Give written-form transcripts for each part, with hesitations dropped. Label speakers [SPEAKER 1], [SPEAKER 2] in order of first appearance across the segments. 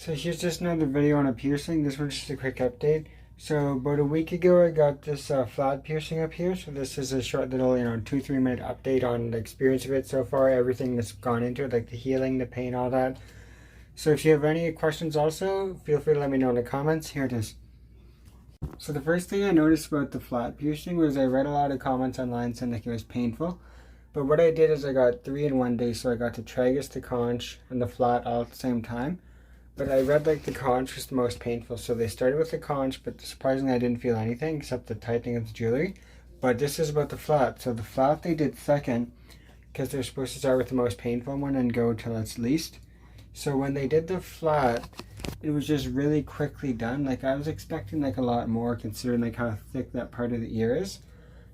[SPEAKER 1] So here's just another video on a piercing. This one's just a quick update. So about a week ago I got this flat piercing up here. So this is a short little 2-3 minute update on the experience of it so far, everything that's gone into it, like the healing, the pain, all that. So if you have any questions also, feel free to let me know in the comments. Here it is. So the first thing I noticed about the flat piercing was I read a lot of comments online saying like it was painful. But what I did is I got 3 in one day, so I got the tragus, the conch, and the flat all at the same time. But I read like the conch was the most painful, so they started with the conch, but surprisingly I didn't feel anything except the tightening of the jewelry. But this is about the flat. So the flat they did second, because they're supposed to start with the most painful one and go till it's least. So when they did the flat, it was just really quickly done. Like I was expecting like a lot more, considering like how thick that part of the ear is.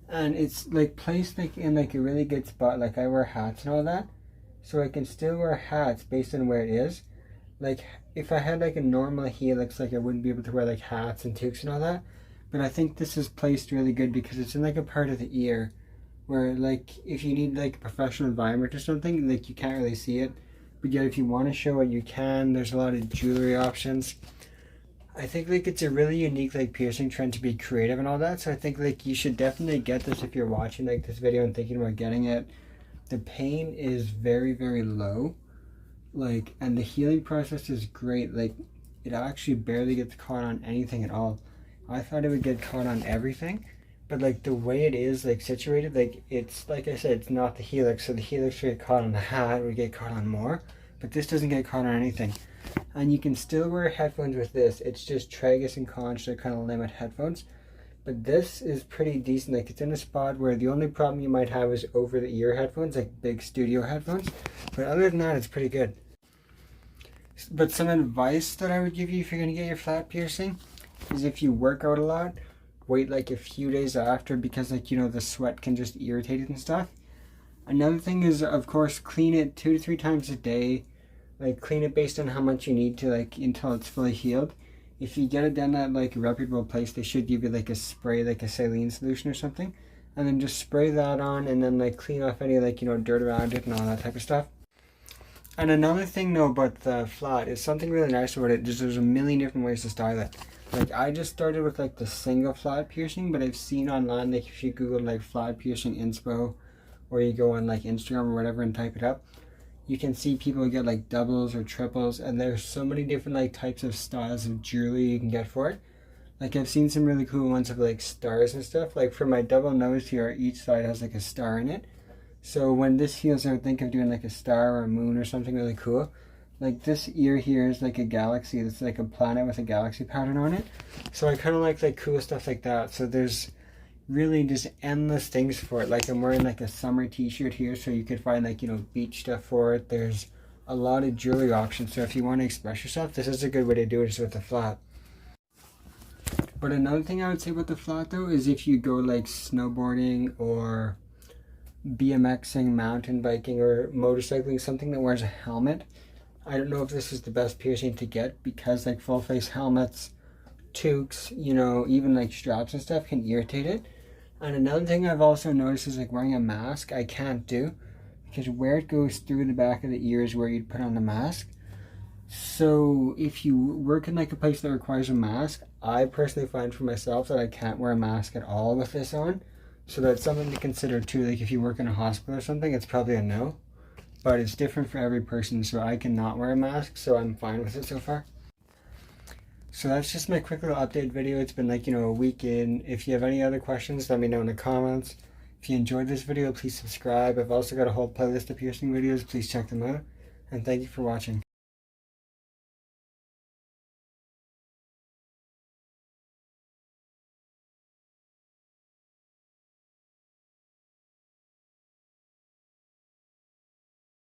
[SPEAKER 1] And it's like placed like in like a really good spot. Like I wear hats and all that, so I can still wear hats based on where it is. Like if I had like a normal helix, like I wouldn't be able to wear like hats and toques and all that. But I think this is placed really good because it's in like a part of the ear where like if you need like a professional environment or something, like you can't really see it. But yet if you want to show it, you can. There's a lot of jewelry options. I think like it's a really unique like piercing trend to be creative and all that. So I think like you should definitely get this if you're watching like this video and thinking about getting it. The pain is very, very low. Like, and the healing process is great. Like it actually barely gets caught on anything at all. I thought it would get caught on everything, but like the way it is like situated, like it's like I said, it's not the helix, so the helix would get caught on the hat, would get caught on more, but this doesn't get caught on anything. And you can still wear headphones with this. It's just tragus and conch that kind of limit headphones, but this is pretty decent. Like it's in a spot where the only problem you might have is over the ear headphones, like big studio headphones, but other than that it's pretty good. But some advice that I would give you if you're going to get your flat piercing is if you work out a lot, wait like a few days after, because like the sweat can just irritate it and stuff. Another thing is of course clean it 2 to 3 times a day. Like clean it based on how much you need to, like until it's fully healed. If you get it done at like a reputable place, they should give you like a spray, like a saline solution or something, and then just spray that on and then like clean off any like dirt around it and all that type of stuff. And another thing though about the flat is something really nice about it. Just there's a million different ways to style it. Like I just started with like the single flat piercing, but I've seen online, like if you Google like flat piercing inspo, or you go on like Instagram or whatever and type it up, you can see people get like doubles or triples, and there's so many different like types of styles of jewelry you can get for it. Like I've seen some really cool ones of like stars and stuff. Like for my double nose here, each side has like a star in it. So when this heals, I would think of doing like a star or a moon or something really cool. Like this ear here is like a galaxy. It's like a planet with a galaxy pattern on it. So I kind of like cool stuff like that. So there's really just endless things for it. Like I'm wearing like a summer t-shirt here, so you could find like beach stuff for it. There's a lot of jewelry options, so if you want to express yourself, this is a good way to do it, is with the flat. But another thing I would say about the flat though is if you go like snowboarding or BMXing, mountain biking, or motorcycling, something that wears a helmet, I don't know if this is the best piercing to get, because like full face helmets, toques, even like straps and stuff can irritate it. And another thing I've also noticed is like wearing a mask, I can't do, because where it goes through the back of the ear is where you'd put on the mask. So if you work in like a place that requires a mask, I personally find for myself that I can't wear a mask at all with this on. So that's something to consider too. Like if you work in a hospital or something, it's probably a no. But it's different for every person, so I cannot wear a mask, so I'm fine with it so far. So that's just my quick little update video. It's been like, a week in. If you have any other questions, let me know in the comments. If you enjoyed this video, please subscribe. I've also got a whole playlist of piercing videos. Please check them out. And thank you for watching.